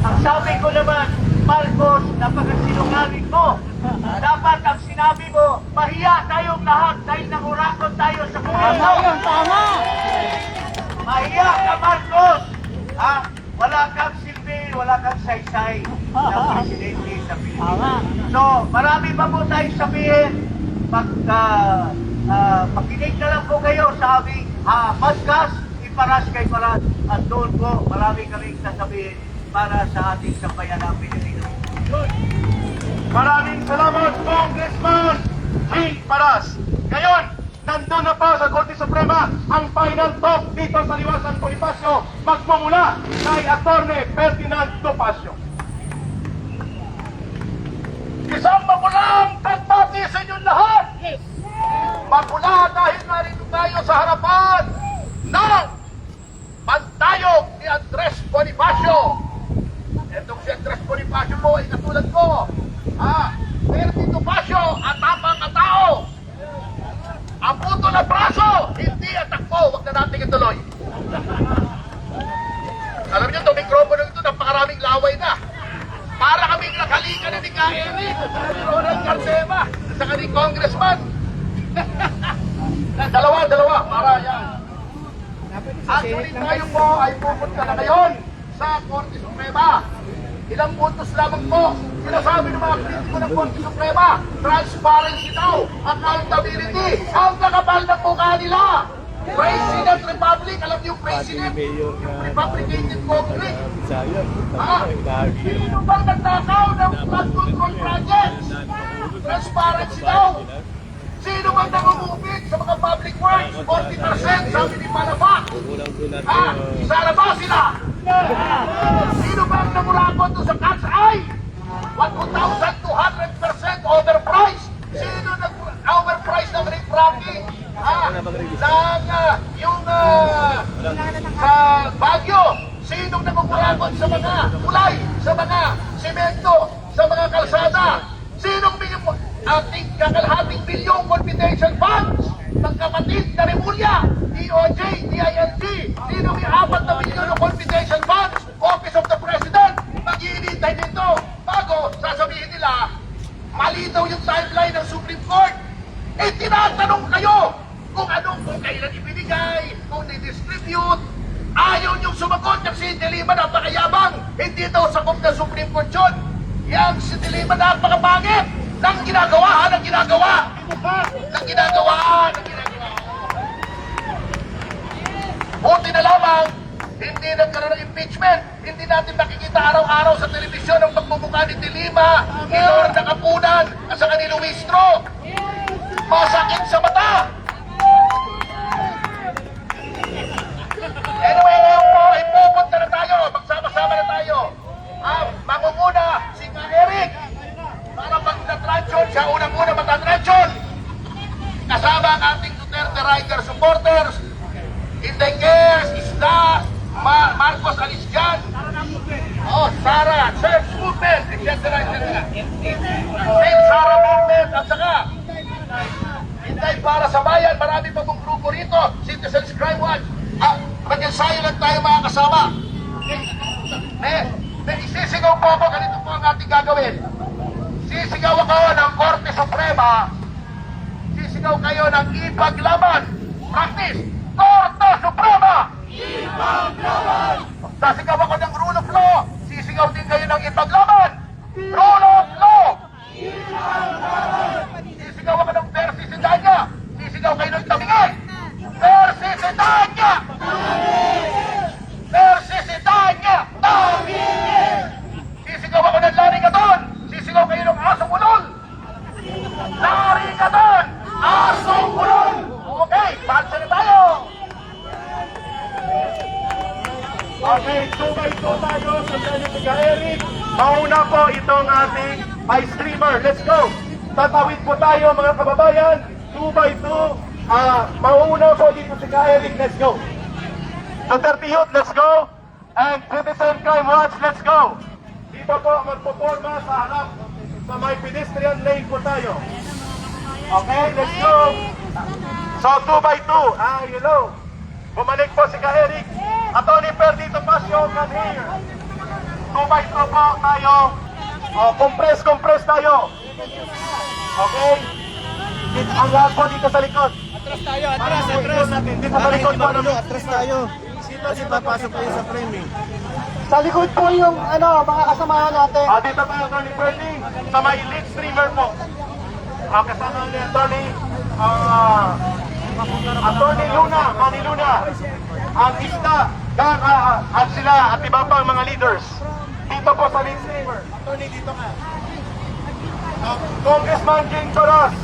Ang sabi ko naman, Marcos, napakasinungaling mo. Dapat ang sinabi mo, mahiya tayong lahat dahil nangurakot tayo sa gobyerno. Tama! Mahiya ka, Marcos! Ha? Wala kang silbi, wala kang saysay ng presidente sa Pilipinas. So, marami pa po tayong sabihin. Makinig na lang po kayo sa aming podcast, Iparas kay Paras. At doon po, marami kaming sasabihin para sa ating sambayan ng Pilipino. Maraming salamat, Congressman Jing Paras. Ngayon, nandun na pa sa Korte Suprema ang final talk dito sa Liwasan Bonifacio, magmumula kay Atty. Ferdinand Topacio. Isang mapulang tagbati sa inyong lahat. Mapula dahil narito tayo sa harapan ng pantayog ni Andres Bonifacio. Itong si Andres Bonifacio po ay katulad ko. Ferdinand Topacio at tamang katao. Ang puto na braso, hindi at takbo. Huwag na natin ituloy. Alam niyo, itong mikropono ito, napakaraming laway na. Para kaming nakalika na ni Ka-Eric, ni Ronald Garcema, sa kaning congressman. Dalawa, para yan. Actually, tayo po ay pupunta na ngayon sa Korte Suprema. Ilang puntos lamang po, sinasabi ng mga kritiko ng Korte Suprema, transparency daw, accountability, ang nakapal ng mukha nila. President Republic, alam niyo President, Republicated Congress. Sino bang nagtakaw ng flood control projects? Transparency daw. Sino bang nangungupit sa mga public works? 40% sabi ni Palapak. Sana ba sila? Sino bang nangurakot doon sa cat's eye? 1,200% overpriced. Sino nag-overpriced ng refracking? Yung sa Baguio, sinong nangurakot sa mga kulay, sa mga semento, sa mga kalsada? Sinong ating kakalahating bilyong confidential funds ng kapatid na Remulla, DOJ, DILG? Sinong may 4 na bilyon ng confidential funds? Office of the President, mag-iinintay dito bago sasabihin nila mali daw yung timeline ng Supreme Court. Tinatanong kayo kung kailan ibinigay, kung di-distribute. Ayaw niyong sumagot yung si Dilima, napakayabang. Hindi daw sakop na Supreme Court yun. Yang si Dilima, napakapangit. Nang ginagawa. Buti na lamang, hindi nagkaroon ng impeachment. Hindi natin makikita araw-araw sa telebisyon ang pagmumukha ni Dilima, ni Lorna Kapunan, at saka ni Luistro. Masakit sa mata. Anyway, ngayon po ay pupunta na tayo. Magsama-sama na tayo. Mangunguna si Ka-Eric para mag-transyon. Siya unang-una mag-transyon. Kasama ang ating Duterte Rider supporters. Indengers, Isla, Marcos Alisjan, Sara, Search Movement, etc. Sara Movement, at saka Hintay para sa Bayan. Marami pa pong grupo rito. Citizens Crime Watch. Mag-ensayo lang tayo mga kasama. Isisigaw po ako, ganito po ang ating gagawin. Sisigaw ako ng Korte Suprema. Sisigaw kayo ng ipaglaban. Practice. Korte Suprema! Ipaglaban! Sasigaw ako ng rule of law. Sisigaw din kayo ng ipaglaban. Rule of law! Ipaglaban! Sisigaw ako ng Persisidanya. Sisigaw kayo ng tabingin. Persisidanya! Persisidanya! Tabingin! Sisigaw ako ng Larigaton. Sisigaw kayo ng Asong Ulol. Larigaton! Asong Ulol! Okay, pansa na tayo! Okay, 2x2 tayo sa Senate ni Ka-Eric. Mauna po itong ating ice streamer. Let's go! Tatawid po tayo mga kababayan. 2x2. Mauna po dito si Ka-Eric. Let's go! Duterte Youth, let's go! And Citizen Crime Watch, let's go! Dito po magpuporma sa harap. Sa may pedestrian lane po tayo. Okay, let's go! So 2x2, Bumalik po si Ka-Eric. Atty. Ferdinand Topacio, come here. 2x2 pahintro po tayo. Compress tayo. Okay? Ang lahat po dito sa likod. Atras tayo, atras. Natin. Dito sa likod po. Atras tayo. Kasi papasok kayo sa frame eh. Sa likod po yung mga kasamahan natin. Dito tayo, Attorney Bernie, sa may lead streamer po. Kasama ni Attorney Luna, Manny Luna, ang Ista, at sila at iba pang mga leaders. Dito po sa lead streamer. Attorney, dito ka. Congressman Jing Toras,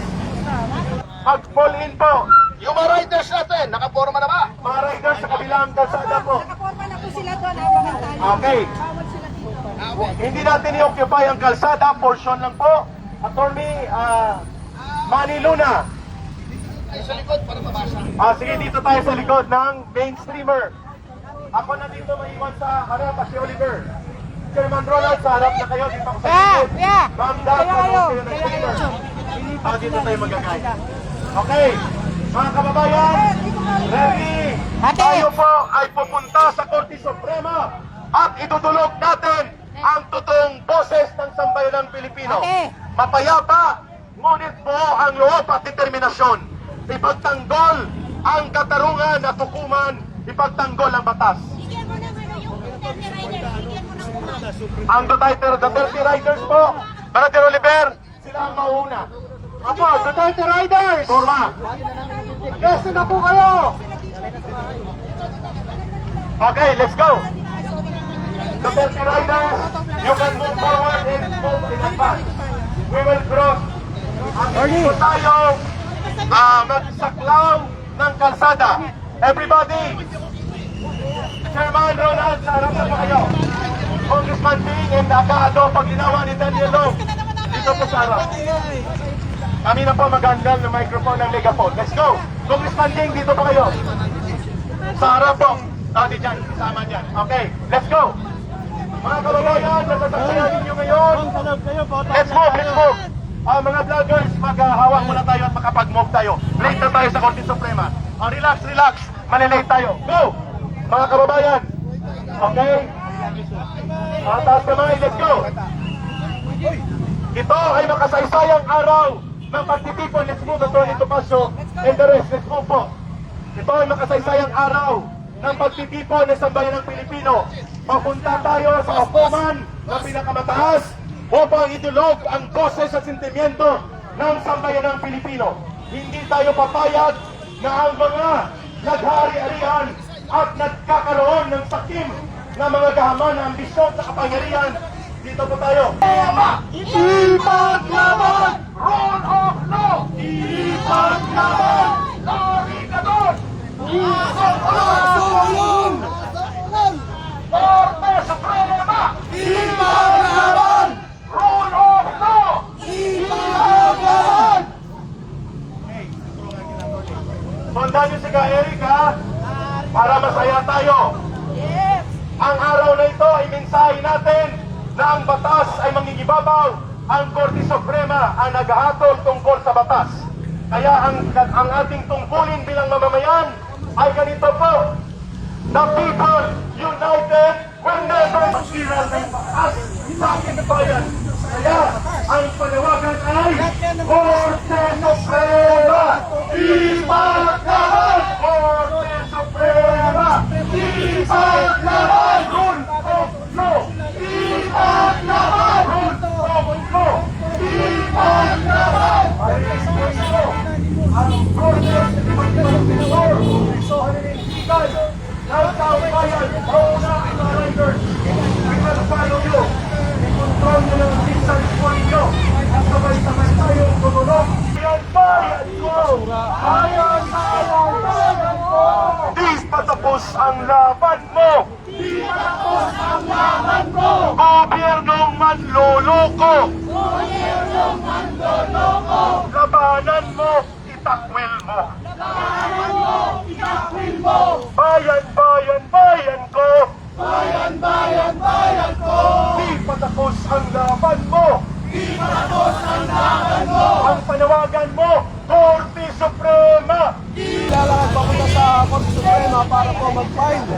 mag-fall in po. Yung mga riders natin, nakaporma na ba? Mga riders sa kabilang kalsada po. Nakaporma na po sila doon, hawakan tayo. Okay. Bawal sila dito. Hindi natin i-occupy ang kalsada, portion lang po. Attorney Manny Luna. Ay, sa likod para mabasa. Sige, dito tayo sa likod ng main streamer. Ako na dito maiwan sa harap, si Oliver. Chairman Ronald, sa harap na kayo, dito ako sa likod. Ma'am Dad, kayo ng streamer. Dito tayo magagay. Okay, mga kababayan, ready? Tayo po ay pupunta sa Korte Suprema at itutulog natin ang totoong boses ng sambayanang Pilipino. Mapayapa, ngunit po ang loob at determinasyon. Ipagtanggol ang katarungan at hukuman, ipagtanggol ang batas. Bigyan mo naman yung Duterte Riders. Bigyan mo ng kumain. Ang Duterte Riders po, Brother Oliver, sila ang mauna. Ako, Duterte Riders! Turma! Gusto na po kayo! Okay, let's go! Duterte Riders, you can move forward and move in advance. We will cross. Hindi po tayo magsaklaw ng kalsada. Everybody! Chairman Ronald, sa harap na po kayo. Congressman Bing and Agado, paglinawa ni Daniel Long. Dito po sa harap. Kami na po mag-handle ng microphone ng megaphone. Let's go! Congressman Bing, dito po kayo. Sa harap po. Di dyan, sama dyan. Okay, let's go! Mga kababayan, natatagsayan ninyo ngayon. Let's move! Mga vloggers, maghahawak muna tayo at makapag-move tayo. Late na tayo sa Korte Suprema. Relax. Malilate tayo. Go! Mga kababayan. Okay? Taas kamay, let's go! Ito ay makasaysayang araw ng pagtitipon. Let's move, Atty. Topacio and the rest. Let's move po. Ito ay makasaysayang araw ng pagtitipon ng sambayan ng Pilipino. Papunta tayo sa hukuman na pinakamataas upang itulog ang boses at sentimiento ng sambayan ng Pilipino. Hindi tayo papayag na ang mga naghari-harian at nagkakaroon ng sakim na mga gahaman na ambisyon sa kapangyarihan. Dito po tayo. Ipaglaban! Rule of law! Ipaglaban! Lari ka doon! Ipaglaban! Korte Suprema! Ipaglaban! Rule of law! Ipaglaban! Sundan niyo si Ka-Eric, ha? Para masaya tayo. Ang araw na ito ay mensahe natin na ang batas ay mangingibabaw. Ang Korte Suprema ang naghahatol tungkol sa batas. Kaya ang ating tungkulin bilang mamamayan ay ganito po. The people united will never masira ng batas sa ating bayan. Kaya ang panawagan ay Korte Suprema! Ipaglaban! Korte Suprema! Ipaglaban! Rule of law! Ipaglaban! Rule of law! Ipaglaban! Ang Korte Suprema! Ng taong-bayan, mauna ang mga riders. We will follow you. I-control nyo ng distance po ninyo. At sabay-sabay tayong tumulong. Bayan ko! Bayan ko! Di patapos ang laban mo! Di patapos ang laban mo! Gobyernong manloloko! Gobyernong manloloko! Labanan mo, itakwil mo! Labanan mo, itakwil mo! Bayan ko! Bayan ko! Di patapos ang laban mo! Di patapos ang laban mo! Ang panawagan mo, Korte Suprema! Lalakad papunta sa Korte Suprema para po mag-file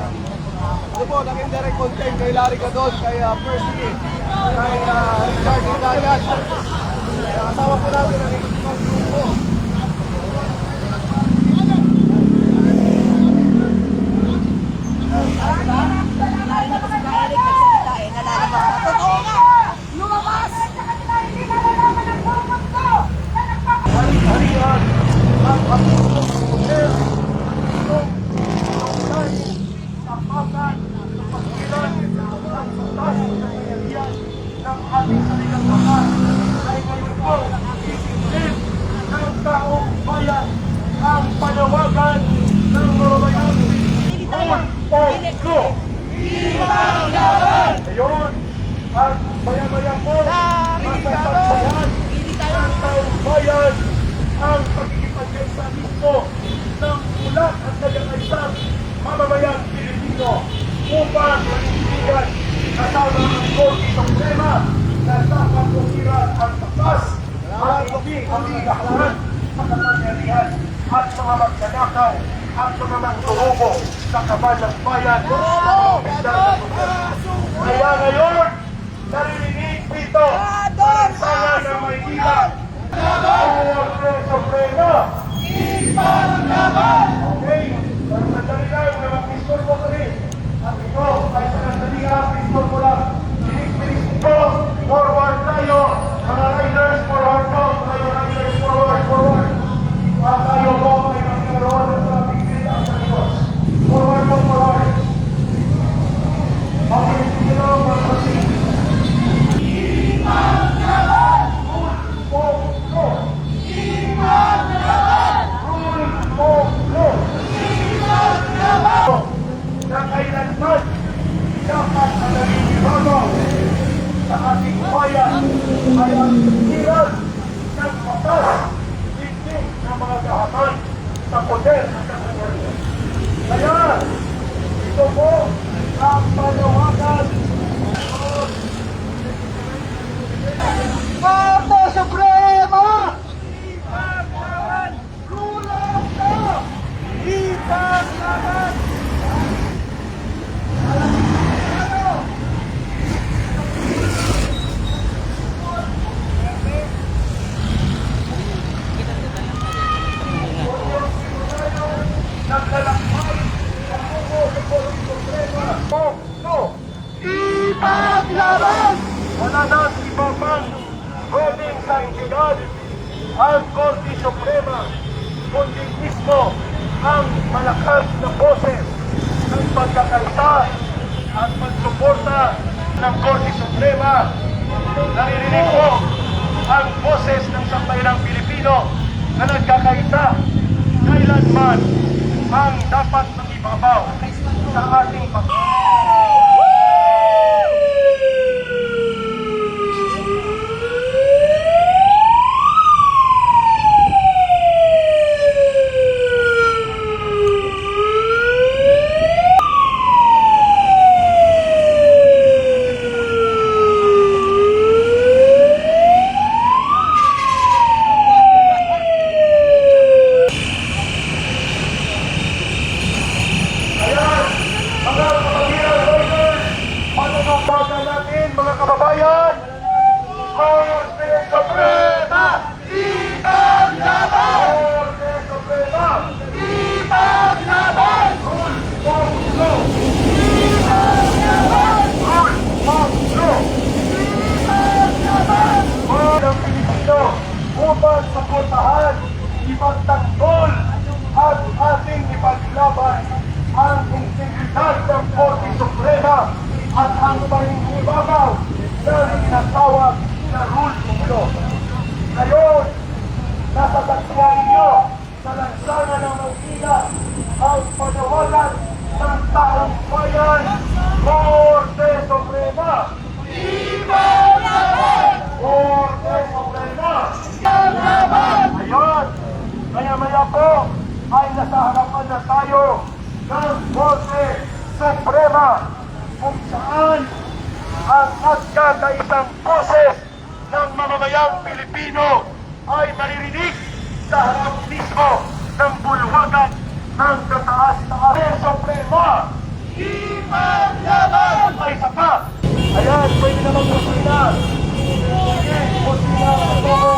Ito po, naging direct contact kay Larry Gadon, kay Percy, kay Richard Hidayat. Asawa po namin ang ilang grupo. Harihan ang pagtutulong poder itong tapakan ng pagkilan ng batas ng kapangyarihan ng ating saligang batas ay ngayon po isinip ng taong bayan ang panawagan ng mamamayang rule of law. Ngayon, ang bayan-bayan po masasagsayan ng taong bayan ang pagkikipagkaisa mismo ng ulat at nagkakaisang mamamayang Pilipino upang manindigan kasama ang Korte Suprema na dapat tumiran ang batas at hindi ang halahan sa kapangyarihan at mga magnanakaw at mga mangdurugo sa kaban ng bayan. Kaya ngayon, narinig dito ang sana ng Maynila. Korte Suprema! Okay, sandali lang na mag-pistol po kami. At ito ay sandali lang, pistol po lang. Bilis-bilis po, forward tayo. Mga riders, forward po. Tayo riders, forward. Tayo po ay magkaroon ng traffic data sa likod. Forward po, forward. Okay, sige lang, mag-proceed. Na kailanman dapat na naninibago sa ating bayan ay ang tigilan ng batas, hindi ng mga gahaman sa poder at kapangyarihan. Kaya, ito po ang panawagan Korte Suprema! Ipaglaban! Kulang ka! Ipaglaban! Naglalakbay ang buko sa Korte Suprema. Ipaglaban! Wala na iba pang pwedeng sangkigan ang Korte Suprema, kundi mismo ang malakas na boses ng pagkakaisa at pagsuporta ng Korte Suprema. Naririnig po ang boses ng sambayanang Pilipino na nagkakaisa. Kailanman ang dapat mangibabaw sa ating natin, mga kababayan, Korte Suprema! Ipaglaban! Korte Suprema! Ipaglaban! Rule of law! Ipaglaban! Rule of law! Ipaglaban! Mga Pilipino upang suportahan, ipagtanggol at ating ipaglaban ang integridad ng Korte Suprema at ang paninibabaw na tinatawag na rule of law. Ngayon, nasa tagpuan ninyo sa lansana ng Maynila ang panawagan ng taong bayan, Korte Suprema! Ipaglaban! Korte Suprema! Ipaglaban! Ngayon, maya-maya po ay nasa harapan na tayo ng Korte Suprema kung saan ang nagkakaisang boses ng mamamayang Pilipino ay maririnig sa harap mismo ng bulwagan ng kataas-taas Suprema. Ipaglaban! Ay, isa pa! Ayan, pwede naman kusina. Sige, kusina. Ito mo.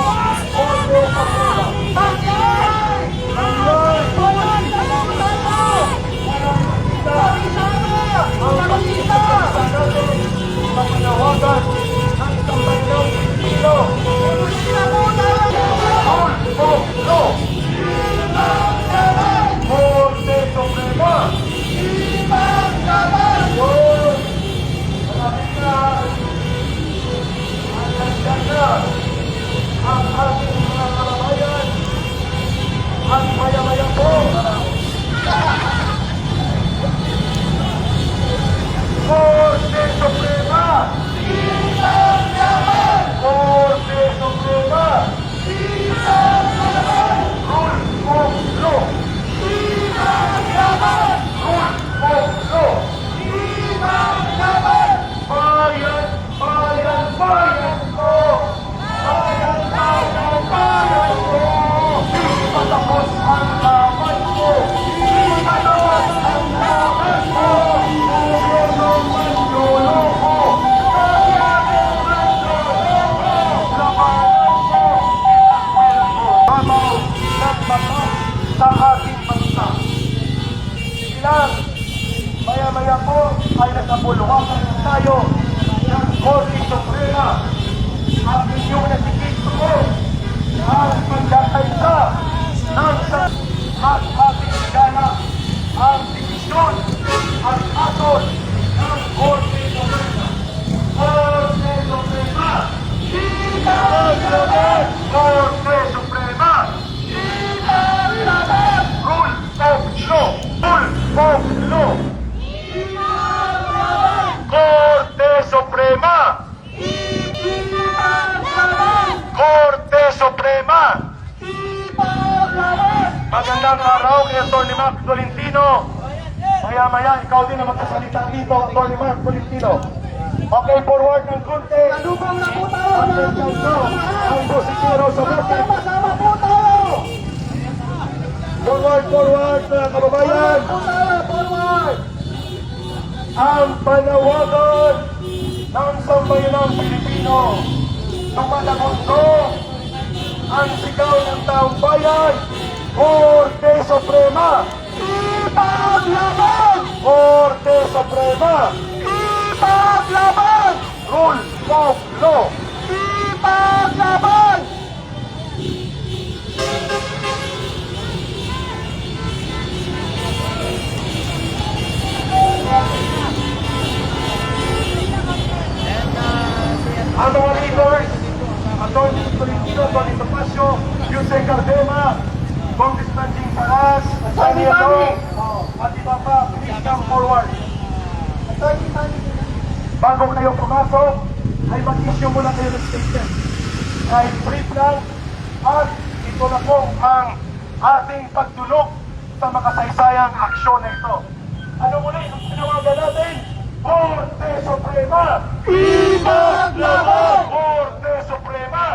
Korte Suprema. Ayan! Mapanawagan ng isang bagyang Pilipino. Ultimo. Korte Suprema. Yun. Malapit na. Hanggang na. Ang ating mga kababayan. Ang maya-maya po. Korte Suprema! Ipaglaban! Korte Suprema! Ipaglaban! Rule of law! Ipaglaban! Rule of law! Ipaglaban! Bayan! Bayan! Bayan ko! Bayan! Bayan! Bayan ko! Di patapos ang laban ko! Di patapos ang laban ko! Sa ating bansa. Ilang maya-maya po ay nakapuluwakan tayo ng Korte Suprema at inyong nasikito po ang pagkakaisa ng at ating gana ang divisyon at aton ng Korte Suprema. Korte Suprema! Ipaglaban! Korte Suprema! Ipaglaban! Rule of law! Rule of law! Ipaglaban! Korte Suprema! Ipaglaban! Korte Suprema! Ipaglaban! Magandang araw kay Atty. Mac Tolentino. Maya-maya, ikaw din ang magsasalita dito, Atty. Mac Tolentino. Okay, forward ng konti. Lubang na po tayo, mga kasamahan. Ang busikero sa butik. Sama-sama po tayo. Forward, forward, mga kababayan. Po tayo, forward. Ang panawagan ng sambayanang Pilipino. Tumalagon ko ang sigaw ng taong bayan. Korte Suprema! Ipaglaban! Korte Suprema! Ipaglaban! Rule of law! Ipaglaban! Ang mga leaders, Atty. Tolentino, Tony Topacio, Yusek Cardema, Congressman Jing Paras, Sunny Ano, at iba pa, please come forward. Bago kayo pumasok, ay mag-issue muna kayo ng statement. Kahit brief lang, at ito na po ang ating pagdulog sa makasaysayang aksyon na ito. Ano muli ang pinawagan natin? Korte Suprema! Ipaglaban! Korte Suprema!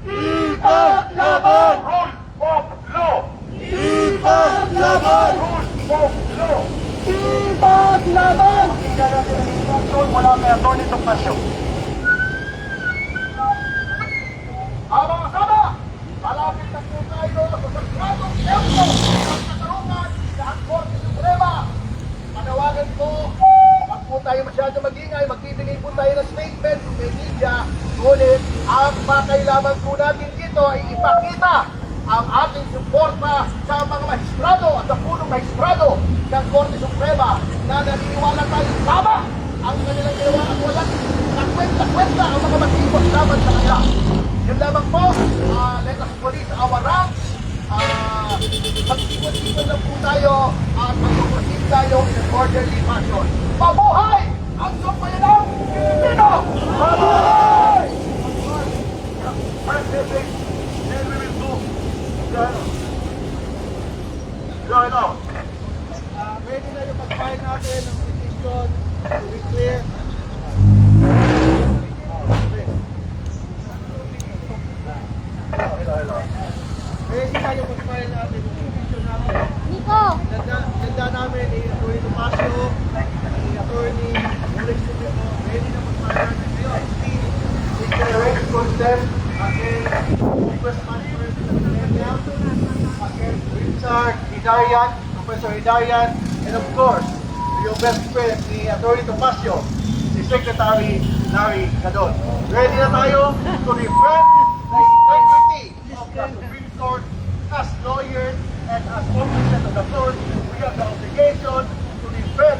Ipaglaban! Rule of law! Ipaglaban! Rule of law! Ipaglaban! Pakinggan natin ang instruction mula kay Atty. Topacio. Mga kasama, malapit na po tayo sa sagradong templo ng katarungan sa Korte Suprema. Panawagan po, wag po tayo masyado magingay, magbibigay po tayo ng statement kay media. Ngunit, ang pakailaman po natin dito ay ipakita ang ating suporta sa mga magistrado at sa punong magistrado ng Korte Suprema na naniniwala tayo tama ang kanilang ginawa at walang nakwenta ang mga matigos laban sa kanila. Yun lamang po, let us police our ranks, mag-ikot-ikot lang po tayo at mag-proceed tayo in an orderly fashion. Mabuhay ang sambayanang Pilipino! Mabuhay! First message, then we will do Join out. Pwede na yung pag-file natin ng petition to be clear. Pwede na yung pag-file natin ng petition natin. Nico! Ganda namin ni Atty. Topacio, ni Atty. them against Congressman against Richard Hidarian, Professor Hidarian, and of course, yung best friend ni Atty. Tomasio, si Secretary Larry Gadon. Ready na tayo to defend the integrity of the Supreme Court as lawyers and as officers of the court. We have the obligation to defend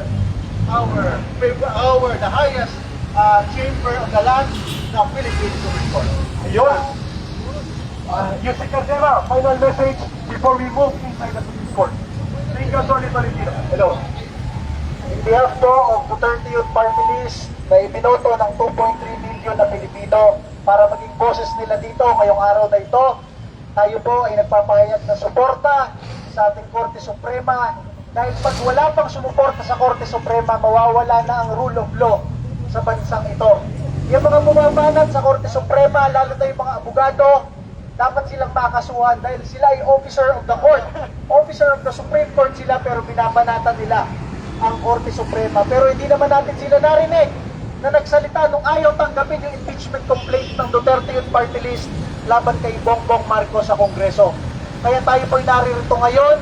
the highest chamber of the land, the Philippine Supreme Court. Ayun. Yusek Caldera, final message before we move inside the Supreme Court. Thank you, Atty. Tolentino. Hello. In behalf po of Duterte Youth Party List na ibinoto ng 2.3 million na Pilipino para maging boses nila dito ngayong araw na ito, tayo po ay nagpapahayag ng suporta sa ating Korte Suprema dahil pag wala pang sumuporta sa Korte Suprema, mawawala na ang rule of law sa bansang ito. Yung mga bumabanat sa Korte Suprema, lalo na yung mga abogado, dapat silang makasuhan dahil sila ay officer of the court. Officer of the Supreme Court sila pero binabanatan nila ang Korte Suprema. Pero hindi naman natin sila narinig na nagsalita nung ayaw tanggapin yung impeachment complaint ng Duterte Youth Party List laban kay Bongbong Marcos sa Kongreso. Kaya tayo po'y naririto ngayon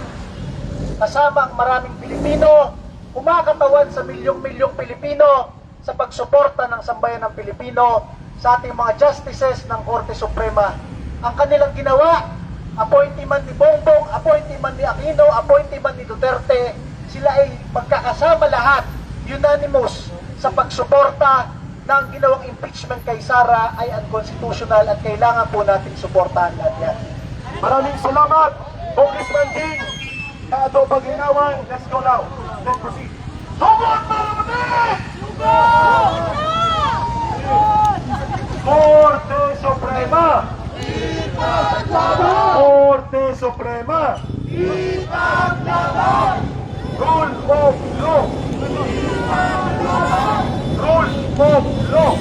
kasama ang maraming Pilipino, kumakatawan sa milyong-milyong Pilipino sa pagsuporta ng sambayan ng Pilipino sa ating mga justices ng Korte Suprema. Ang kanilang ginawa, appointee man ni Bongbong, appointee man ni Aquino, appointee man ni Duterte, sila ay magkakasama lahat, unanimous, sa pagsuporta na ang ginawang impeachment kay Sara ay unconstitutional at kailangan po natin suportahan lahat yan. Maraming salamat, Congressman Jing. Ato paglinawan, let's go now. Let's proceed. Sugod mga kapatid! Korte Suprema! Korte Suprema! Rule of law! Rule of law!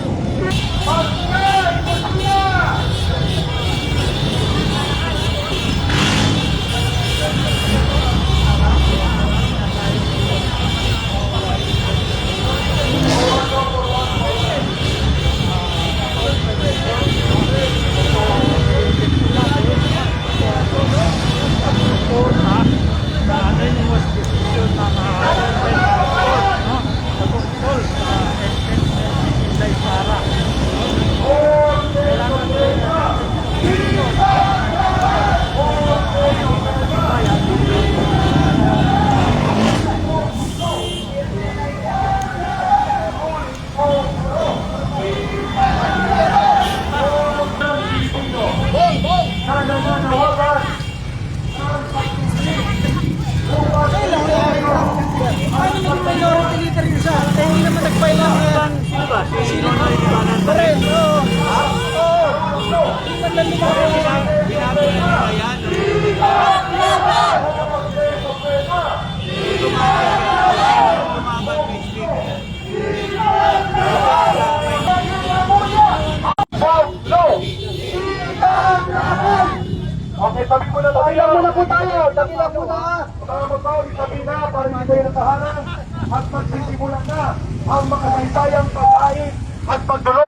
Okay, tabi mo na tayo. Tabilang muna po tayo, tabilang muna. Mga magbaw, isabi na para hindi kayo natahanan at magsisimulan na ang mga saysayang pag-ain at pagdulog.